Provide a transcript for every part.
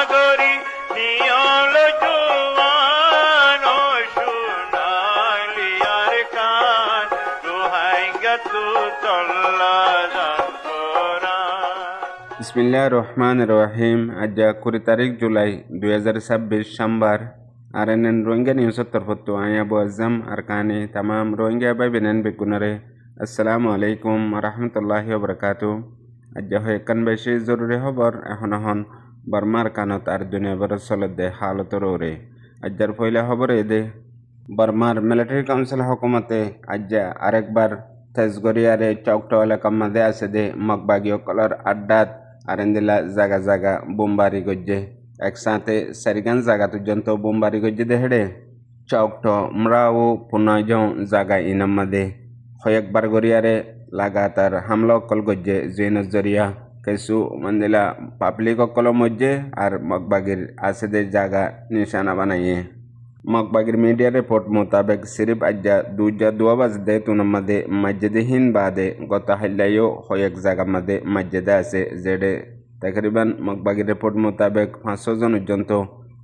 সাগরী নিয়ল জুয়ান ও সোনালিয়ার কান দোহাই গতু চল্লা বিসমিল্লাহির রহমানির রহিম। আজ 20 তারিখ জুলাই 2026 সোমবার। আর এন রোহিঙ্গা নিউজের তরফত আই আবু আজম আর কানে তামাম রোহিঙ্গা ভাই বেনেন বেগুনারে আসসালামু আলাইকুম রহমতুল্লাহি ওবরাকাতু। আজ হয় কান বেশি জরুরি খবর এখন বর্মার কানত আর দুনিয়া ভর চলতে হালতর ওরে। আজর পয়লা খবর এদে বর্মার মিলিটারি কাউন্সিল হকুমতে আজ আরেকবার তেজগরিয়ারে চৌকটো এলাকার মধ্যে আছে দে মগবাগীয় কলর আড্ডাত আরেন্দিলা জাগা জাগা বোমবারি গজ্জে একসাথে সারিগান জাগা পর্যন্ত বোমবারি গজ্জে দে হেডে চৌকটো মরাও পুনঃ জাগা ইনাম্মাদে কয়েকবার গরিয়ারে লাগাতার হামলা অকল গজ্জে যে নজরিয়া কিছু মন্দিলা পাবলিক অকলের মধ্যে আর মগবাগির আছে দে জাগা নিশানা বানাইয়ে। মগবাগির মিডিয়া রিপোর্ট মোতাবেক সিরিফ আজ্জা দুয়া বাজদে তুনামাদে মসজিদে হিন বাদে গত হাল্লাইও কয়েক জায়গা মাদে মসজিদে আছে যেডে তকরিবান মগবাগির রিপোর্ট মোতাবেক 500 জন পর্যন্ত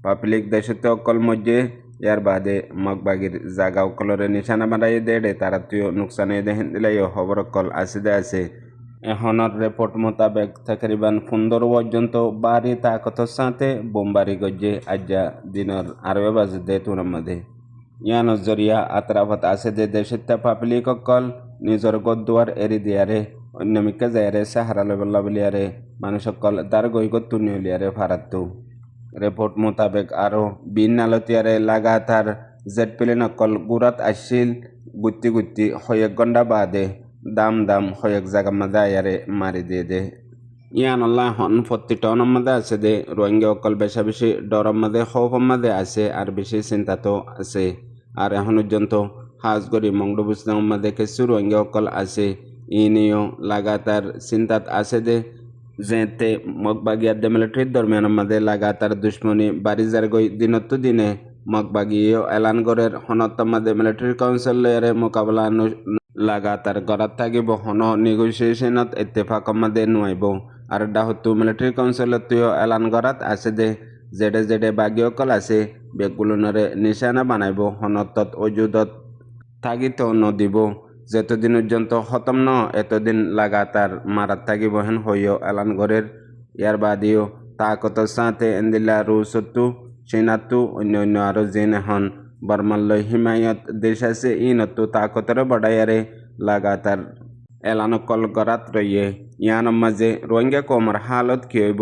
পাবলিক দেশতে অকল মধ্যে ইয়ার বাদে মগবাগির জাগা অকলরে নিশানা বানাই দেড়ে তারাতিও নুকসানে দেহেন দিলাইও খবর অকল আছে এখনের রিপোর্ট মোতাবেক তকরিবান 15 পর্যন্ত বাড়ি তাকতর সাথে বোমবারি গজ্জে আজ্জা দিনের 12 বাজে তুনামাদে ইয়া নজরিয়া আতরাফত আছে যে দেশের পাবলিক অকল নিজের গদ্দুয়ার এরি দিয়ারে অন্যমিকা যায়ারে সাহারা লেবল্লা বলিয়ারে মানুষ অকল তার গৈগত নিউলিয়ারে ফারাত্তু। রিপোর্ট মোতাবেক আরও বিন নালতিয়ারে লাগাতার জেট প্লেন অকল গুরাত আসছিল গুত্তি কয়েক ঘন্টা বাদে দাম কয়েক জায়গা মাঝে আয়ারে মারি দিয়ে দে। ইয়ান আল্লাহ হন প্রতিটা মাঝে আছে দে রোহিঙ্গা অকল বেশি ডরম মাঝে খৌফের মাঝে আছে আর বেশি চিন্তা তো আছে। আর এখন পর্যন্ত হাজগরি মংডুবুস্তানের মাঝে কিছু রোহিঙ্গা অকল আছে ইনিও লাগাতার চিন্তাত আছে দে যেতে মগবাগিয়ার দে মিলিটারির দরমিয়ানের মাঝে লাগাতার দুশ্মনী বাড়ি যার গই দিনত দিনে মগবাগিও এলান গড়ের হনত্তর মাঝে মিলিটারি কাউন্সিলের মোকাবেলা লাগাতার গড়াত থাকিব হন নেগোসিয়েশনত ইত্তেফাক মাদে নুয়াইব। আর ডাহতু মিলিটারি কাউন্সিলতেও এলান গড়াত আছে দে যেডে বাগিয়কল আছে বেগুলনরে নিশানা বানাইব হনতত অজুদত থাকিত নদিব যতদিন পর্যন্ত খতম ন এতদিন লাগাতার মারাত থাকিব হেন হইও এলান গড়ের। ইয়ার বাদিও তাকতর সাথে এন্দিলা রুসত্তু চীনাত্তু অন্য আরও জিন এখন বর্মাল্লয় হিমায়ত দেশ আছে ইনত্তু তাকতর বড়াইয়ারে লাগাতার এলানকল গড়াত রইয়ে। ইয়ান মাঝে রোহিঙ্গা কমর হালত কি হইব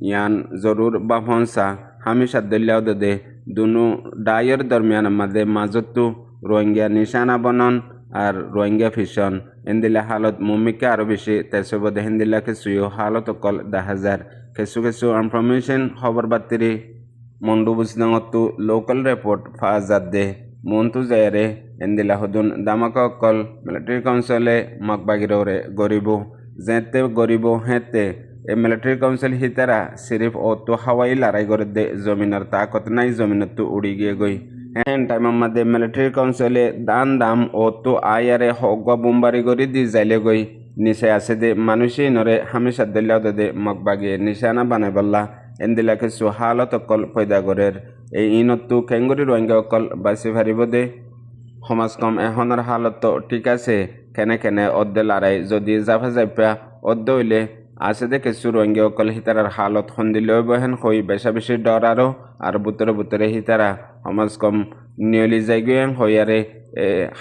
ইয়ান জরুর বা ফনসা হামিশা দলিয়াও দে দুনু ডায়ের দরমিয়ান মাঝে মাজত্তু রোহিঙ্গা নিশানা বনন আর রোহিঙ্গা ফিশন এন্দিলা হালত মুমিকা আরও বেশি তেসবদে হেন্দিলা কিছুও হালত অকল 10,000 কিছু ইনফরমেশন খবর বাতিরি মন্ডু বুঝনাঙত্তু লোকাল রিপোর্ট ফাজাদ দে মন্তু জায়রে এন্দিলা হদুন দামাকা অকল মিলিটারি কাউন্সিলে মগবাগিরে গরিব যেতে গরিব হেতে এ মিলিটারি কাউন্সিল হিতারা সিরিফ তো হাওয়াই লড়াই করে দে জমিনের তাকত নাই জমিনতো উড়ি গিয়ে গই হ্যান টাইমের মধ্যে মিলিটারি কাউন্সিলে দাম তো আয়ারে হগা বোমবারি করে দি যাইলে গই নিচে আছে দে মানুষই নরে হামেশা দিল্লাও দে মগবাগিয়ে নিশানা বানাই বললা এন্দিলা কিছু হালত অকল পয়দা গড়ের এই ইনত্তু কেঙ্গুরি রোহিঙ্গা অকল বাঁচি ফারিব দে সমাজ কম এখনের হালত ঠিক আছে কেনে অর্ধে লড়াই যদি জাফা অর্ধ হইলে আছে দে কিছু রোহিঙ্গা অকল হিতারার হালত সন্দিলেও বহেন হই বেশি ডর আর বুতরে হিতারা সমাজ কম নিয়লি যাইগেন হইয়ারে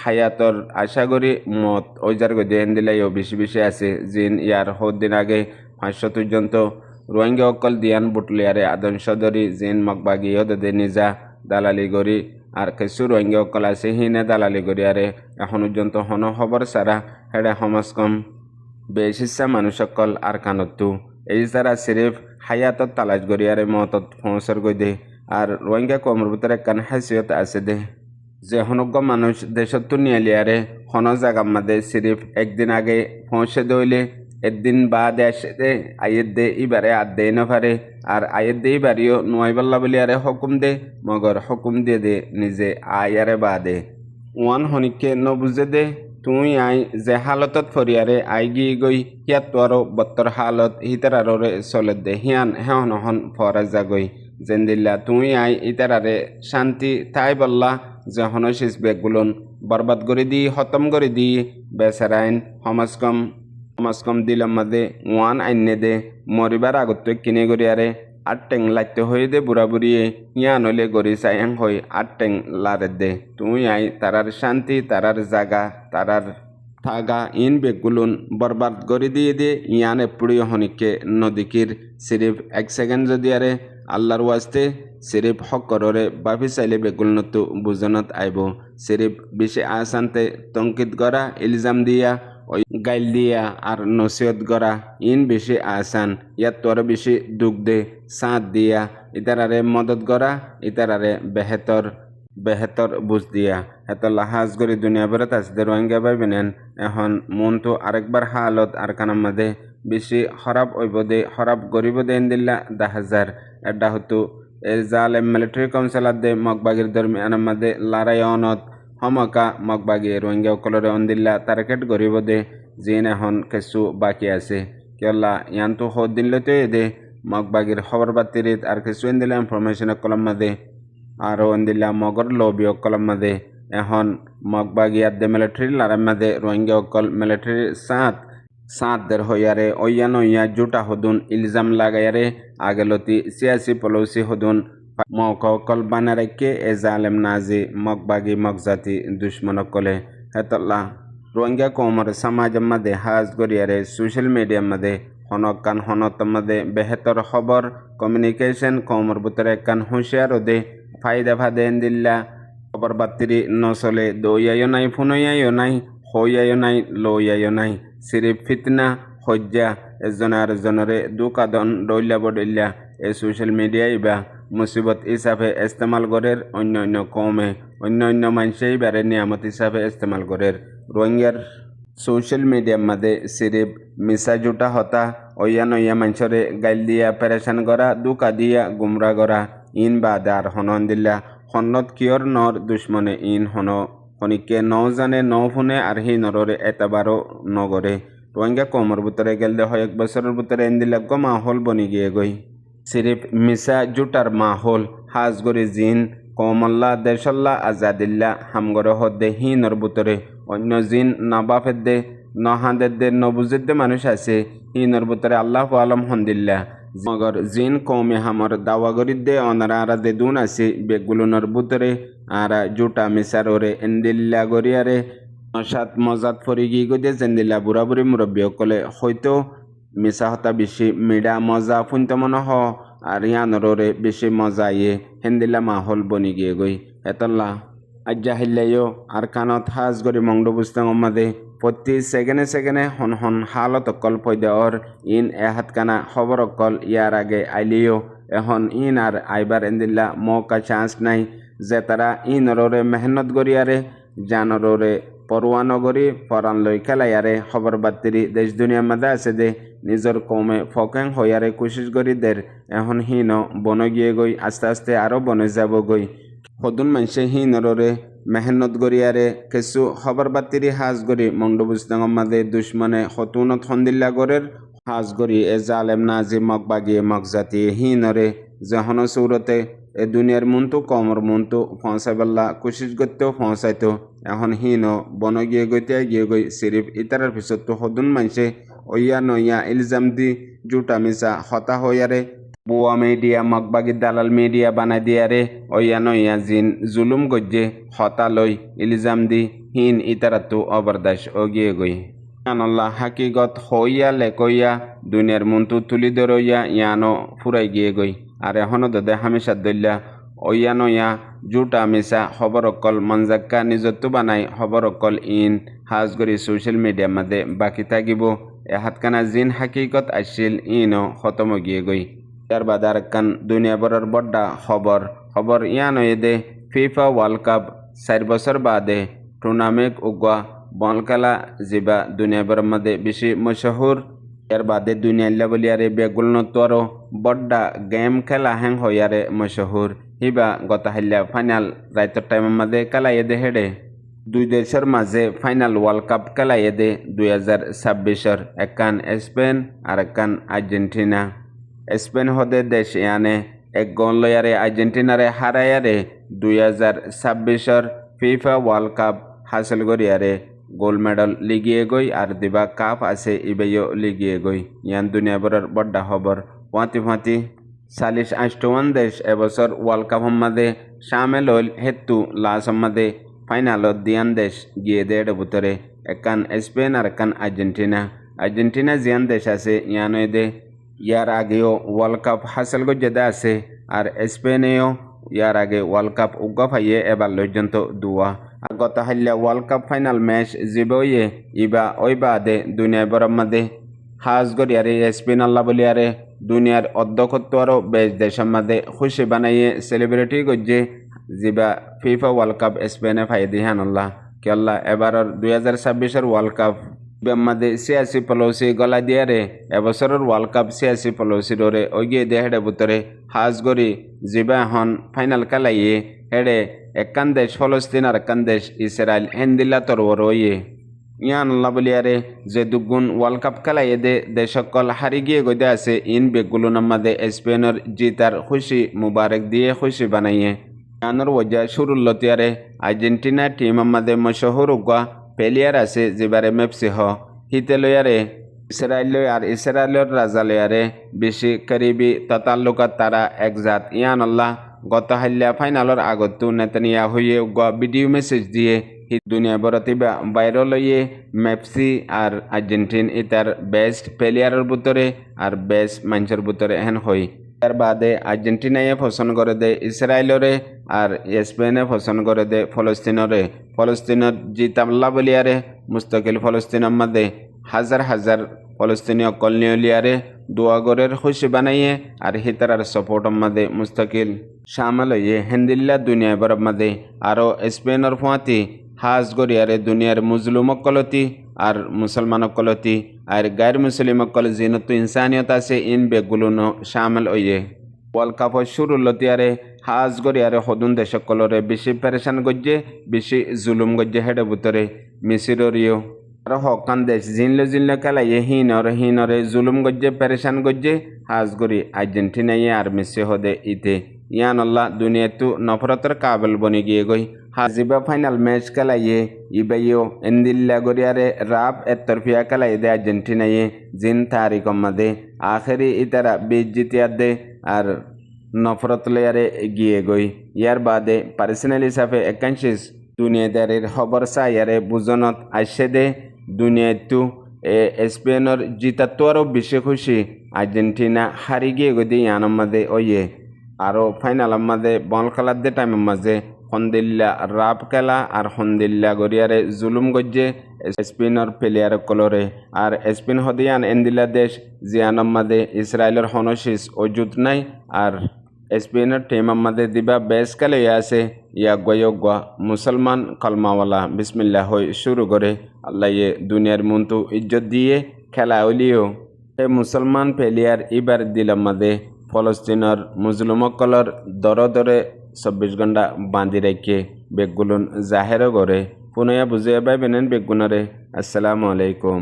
হায়াতর আশা করি মত ওইজার গদে এন্দিলাইও বেশি আছে জিন ইয়ার দিন আগে 500 পর্যন্ত রোহিঙ্গা অকল দিয়ান বুটলিয়ারে আদন সদরি জিন মগবাগিও দে নিজা দালালি গড়ি আর কিছু রোহিঙ্গা অকল আছে হিনে দালালি গড়ি আরে এখন পর্যন্ত হন খবর সারা হেডে সমাজ কম বেশিসা মানুষ অকল আর কানত্তু এই যারা সিরিফ হায়াতত তালাশ গড়িয়ারে মতত পৌঁছর গই দে। আর রোহিঙ্গা কমর ভিতরে একখান হাসিয়ত আছে দে যে হনজ্ঞ মানুষ দেশত্তু নিয়ালিয়ারে হন জাগার মাদে সিরিফ একদিন আগে পৌঁছে দইলে একদিন বাদে আসে দে আয়ের দে ইবারে আর দেই না পারে আর আয়ের দে ইবারিও নোয়াইবাল্লা বলিয়ারে হুকুম দে মগর হুকুম দিয়ে দে নিজে আয়ারে বাদে ওয়ান হনিকে নবুঝে দে তুই আই যে হালতত ফরিয়ারে আই গি গই হিয়াত তো আরো বত্তর হালত হিতার আরো চলে দে হিয়ান হেহন হন ফরা যা গই জেন্দিল্লা তুই আই ইতারারে শান্তি তাই বললা যে হনশিস বেগুলন বরবাদ করে দি খতম করে দি বেচারাইন সমাজকম দিলাম মাদে ওয়ান আইনে দে মরিবার আগত কিনে গড়িয়ারে আটটেং লাইতে হয়ে দে বুড়া বুড়িয়ে ইয়া নলে গড়ি চাইং হই আটটেং লারে দে তুই আই তারার শান্তি তারার জাগা তারার থাগা ইন বেগুলুন বরবাদ করে দিয়ে দে ইয়ানে পুড়িয়ে হনিকে নদীকির সিরিফ 1 সেকেন্ড যদি আরে আল্লাহর ওয়াস্তে সিরিফ হক কররে বাফি চাইলে বেগুল নতু বুজনত আইব সিরিফ বেশি আসান্তে তঙ্কিত করা ইলজাম দিয়া ওই গাইল দিয়া আর নসিহত করা ইন বেশি আসান ইয়াত তোর বেশি দুঃখ দে সাঁত দিয়া ইতারারে মদত করা ইতারারে বেহেতর বুঝ দিয়া এত লাহাজ করি দুনিয়া বেরত আছে রোহিঙ্গা ভাই বেনেন এখন মন তো আরেকবার হালত আর কানার মধ্যে বেশি খরাব হইব দে খরাব গরিব দে দিল্লা 10,000 এটা হতো জালেম মিলিটারি কাউন্সিলার দে মগবাগির দরমিয়ানের মধ্যে লড়াইয়নত হমকা মগবাগি রোহিঙ্গা কলরে অন্দিল্লা টার্গেট গরিব দে জিন এখন কিছু বাকি আছে কেলা ইয়ান তো হদ দিন লইতে দে মগবাগির খবর বাতিরিত আর কিছু দিলা ইনফরমেশন কলম মধ্যে আর অন্দিল্লা মগর লবিও কলম মধ্যে এখন মগবাগিয়ার দে মিলিটারি লড়াই মধ্যে রোহিঙ্গা অকল মিলিটারি সাঁতদের হইয়ারে ওয়ান ওয়া জুটা হদুন ইলজাম লাগাইয়ারে আগেলতি সিয়াসি পলৌসি হদুন মকল বানারেকে এ জালেম নাজি মগবাগি মগজাতি দুশ্মন কলে হেতল্লা রোহিঙ্গা কৌমর সমাজ মধ্যে হাজ গড়িয়ারে সোশ্যাল মিডিয়া মধ্যে হনকান হনত মধ্যে বেহতর খবর কমিউনিকেশন কৌমর ভিতরে কান হুঁশিয়ার দে ফায়দা ভাদে দিল্লা খবর বাতিরি নচলে দইয়াইও নাই ফুনইয়াইও নাই হইয়াইও নাই লইয়াইও নাই সিরিফ ফিতনা হজ্জা এজনে আর জনরে দুকাদন ডইলা বডইলা এ সোশ্যাল মিডিয়াই বা মুসিবত হিসাবে ইস্তেমাল করের অন্য কমে অন্য মানুষেই বারে নিয়ামত হিসাবে ইস্তেমাল করের রোহিঙ্গার সোশ্যাল মিডিয়ার মধ্যে সিরিফ মিশা জুটা হতা ওয়ান মানুষরে গাইল দিয়া পেরেশান করা দুকা দিয়া গুমরা করা ইন বাদে আর হনন দিল্লা হনত কিয়র নর দুশ্মনে ইন হনিকে ন জানে ন ফুনে আর হি নররে এতবারও নগরে রোহিঙ্গা কমর ভিতরে গেলে হয় 1 বছরের ভিতরে এন্দিলা গো মাহল বনি গিয়ে গই সিরিফ মিশা জুটার মাহল হাজ গরি জিন কমল্লা দেশল্লা আজাদিল্লা হামগরে হদ্দে হি নর ভিতরে অন্য জিন নবাফের দে নহাদের দে নবুজের দে মানুষ আছে হি নর ভিতরে আল্লাহ আলম হন্দিল্লা মগর জিন কৌমে হামর দাওয়াগরির দে অনারা আরা দে দুন আছে বেগুলুনর ভিতরে আর জুটা মিসার ওরে এন্দিল্লা গরিয়ারে নসাত মজাত ফরি গি গদে জেন্দিল্লা বুড়া বুড়ি মুরব্বী কলে হয়তো মিশা হতা বেশি মিডা মজা ফুনতে মনে হ আর ইয়ানরে বেশি মজা ইয়ে হেন্দিল্লা মাহল বনি গিয়ে গই এতল্লা আজ্জা হিল্লাইও আর কানত হাজ গরি মংড বুঝতাম আমাদে প্রতি সেকেন্ডে হন হালত অকল পয়দা ওর ইন এহাত কানা খবর অকল ইয়ার আগে আইলিও এখন ইন আর আইবার এন্দিল্লা মৌকা চান্স নাই যে তারা ইনরে মেহনত গরিয়ারে জানরে পরোয়া নগরী পরান লই খেলাইয়ারে খবর বাতিরি দেশ দুনিয়ার মধ্যে আছে দে নিজের কমে ফকেং হইয়ারে কোশিশ করি দের এখন হিন বন গিয়ে গই আস্তে আস্তে আরও বনে যাব গই সদুন মানুষে হিনরে মেহনত গরিয়ারে কিছু খবর বাতিরি হাজ গরি মন্ডবুজদাঙ্গর মাঝে দুশ্মনে হতুনত হন্দিল্লা গরের হাজ গরি এ জালেম নাজি মগবাগিয়ে মগজাতি হিনরে যখন সৌরতে এ দুনিয়ার মনতো কমর মনতো পৌঁছাইবাল্লা কোশিশ করতেও পৌঁছাইতো এখন হিন বন গিয়ে গই সিরিফ ইতারার পিছত তো সদুন মানুষে ওয়া ইলজাম দি জুটা মিশা হতা হইয়ারে বুয়া মিডিয়া মগবাগি দালাল মিডিয়া বানাই দিয়ারে ওয়া জিন জুলুম গজ্জে হতা লই ইলজাম দি হিন ইতারাতো অবরদাস গিয়ে গই আনাল্লাহ হাকিগত হইয়া লেকইয়া দুনিয়ার মনতো তুলি ধরইয়া ইয়ানো ফুরাই গিয়ে গই আর এখনো দদে হামেশা দইল্লা ওয়া জুটা মিশা খবর অকল মনজাক্কা নিজত্ব বানাই খবর অকল ইন হাজ গরি সোশ্যাল মিডিয়ার মধ্যে বাকি থাকিব এহাতকানা জিন হাকিকত আসছিল ইনও খতম গিয়ে গই ইয়ার বাদার কান দুনিয়া বড়র বড্ডা খবর ইয়ানো দে ফিফা ওয়ার্ল্ড কাপ 4 বছর বাদে টুর্নামেন্ট উগা বল খেলা যা দুনিয়া বড়র মধ্যে বেশি মশহুর ইয়ার বাদে দুনিয়া বলিয়ারে বেগুল নতরো বড্ডা গেম খেলা হ্যাং হইয়ারে মশহুর হিবা গত হাল্লা ফাইনাল রাইতর টাইমের মধ্যে খেলাইয়ে দে হেডে দুই দেশের মাঝে ফাইনাল ওয়ার্ল্ড কাপ খেলাইয়ে দে 2026 একান স্পেন আর একান আর্জেন্টিনা স্পেন হদে দেশ ইয়ানে এক গোল লয়ারে আর্জেন্টিনারে হারায়ারে 2026 ফিফা ওয়ার্ল্ড কাপ হাসিল করিয়ারে গোল্ড মেডল লিগিয়ে গই আর দিবা কাপ আছে ইবেও লিগিয়ে গই ইয়ান দুনিয়া বড় বড় খবর ফাঁতি 48 দেশ এবছর ওয়ার্ল্ড কাপ সম্মাদে সামিল হল হেতু লাস সম্মাদে ফাইনালত দিয়ান দেশ গিয়ে দেড় ভিতরে একান স্পেন আর একান আর্জেন্টিনা জিয়ান দেশ আছে ইয়ানয় দে ইয়ার আগেও ওয়ার্ল্ড কাপ হাসিল গজ্জেদা আছে আর স্পেনেও ইয়ার আগে ওয়ার্ল্ড কাপ উগ্গা ফাইয়ে এবার পর্যন্ত দুয়া আর গত হাল্লা ওয়ার্ল্ড কাপ ফাইনাল ম্যাচ জিবইয়ে ইবা ওই বাদে দুনিয়ার বরম মাদে হাজ গরিয়ারে স্পেন আল্লাহ বলিয়ারে দুনিয়ার অধ্যক্ষত্বরও বেশ দেশের মাদে খুশি বানাইয়ে সেলিব্রিটি গজ্জে জিবা ফিফা ওয়ার্ল্ড কাপ স্পেনে ফাই দিহান আল্লাহ কে আল্লাহ এবারের 2026 ওয়ার্ল্ড কাপ মাদে 86 পলসি গলা দিয়ারে এবছরের ওয়ার্ল্ড কাপ 86 পলসি রে ওগিয়ে দে হেডে ভিতরে হাজ গরি জিবা হন ফাইনাল খেলাইয়ে হেডে একান দেশ ফলস্তিন আর একান দেশ ইসরায়েল হেন্দিল্লা তরবর ওয়ে ইয়ান আল্লাহ বলিয়ারে যে দুগুণ ওয়ার্ল্ড কাপ খেলাইয়ে দে সকল হারি গিয়ে গদে আছে ইন বেগুলো নামাদে স্পেনের জিতার খুশি মুবারক দিয়ে খুশি বানাইয়ে ইয়ানোর ওজা শুরুল্লতিয়ারে আর্জেন্টিনা টিম আমাদে মশহুর উগা প্লেয়ার আছে যেবারে মেপসি হ হিতে লয়ারে ইসরায়েলের রাজা লয়ারে বেশি করিবি তাতাল্লুকাত তারা একজাত ইয়ান আল্লাহ গত হাল্লা ফাইনালর আগতো নেতানিয়া হয়ে উগা ভিডিও মেসেজ দিয়ে হি দুনিয়া বরতিবা বাইরে লইয়ে মেপসি আর আর্জেন্টিন ইতার বেস্ট প্লেয়ারের ভিতরে আর বেস্ট মানুষের ভিতরে হেন হই এর বাদে আর্জেন্টিনায় পছন্দ করে দে ইসরায়েলরে আর স্পেনে পছন্দ করে দে ফলস্তিনের জিতাল্লা বলিয়ারে মুস্তকিল ফলস্তিনের মধ্যে হাজার হাজার ফলস্তিনীয় কলনিয়লিয়ারে দুয়াগরের খুশি বানাইয়ে আর হিতারার সপোর্টের মধ্যে মুস্তকিল শামিল হইয়ে হেন্দিল্লা দুনিয়া বরব মধ্যে আরও স্পেনের ফুয়াতি হাজ গরিয়ারে দুনিয়ার মুজলুম কলতি আর মুসলমান কলতি আর গায়ের মুসলিম কল জিনত ইনসানিয়ত আছে ইন বেগুলো শামিল হইয়ে ওয়ার্ল্ড কাপর শুরু লতিয়ারে হাজ গরিয়ারে সদুন দেশ কলরে বেশি পেরেশান গজ্জে বেশি জুলুম গজ্জে হেডে ভিতরে মিসিরিও আর হকান দেশ জিনলে খেলাইয়ে হিনরে জুলুম গজ্জে পেরেশান গজ্জে হাজ গরি আর্জেন্টিনাইয়ে আর মেসি হদে ইতে ইয়ান আল্লাহ দুনিয়াতু নফরতের কাবেল বনি গিয়ে গই হাজিবা ফাইনাল ম্যাচ খেলাইয়ে ইবাইও এন্দিল্লা গরিয়ারে রাব এতরফিয়া খেলাইয়ে দে আর্জেন্টিনাইয়ে জিন তারিখ মাদে আখেরি ইতারা বিজ জিতিয়ার দে আর নফরত লেয়ারে গিয়ে গই ইয়ার বাদে পার্সোনাল হিসাবে একাংশিস দুনিয়াদারির খবর চাইয়ারে বুজনত আসে দে দুনিয়াতু স্পেনের জিতাতো আরও বেশি খুশি আর্জেন্টিনা হারি গিয়ে গদি ইয়ানোর মাঝে ওয়ে আরও ফাইনালের মাঝে বল খেলার দে টাইমের মাঝে হন্দিল্লা রাব খেলা আর হন্দিল্লা গরিয়ারে জুলুম গজ্জে স্পেনের প্লেয়ার কলরে আর স্পেন হদিয়ান এন্দিল্লা দেশ জিয়ানোর মাঝে ইসরায়েলের হনশিস অজুত নাই আর স্পেনের টিম আমাদের দিবা বেশ খেলে আছে ইয়া গয়া মুসলমান কলমাওয়ালা বিসমিল্লাহ হই শুরু করে আল্লাহ ইয়ে দুনিয়ার মন্তু ইজ্জত দিয়ে খেলা হলিও এই মুসলমান প্লেয়ার এবার দিলাম মাদে ফলস্তিনের মুসলিমকলর দরে 24 ঘন্টা বাঁধি রেখে বেগুলুন জাহেরও করে পুনয়া বুঝিয়ে পাইবেন বেগুনরে। আসসালামু আলাইকুম।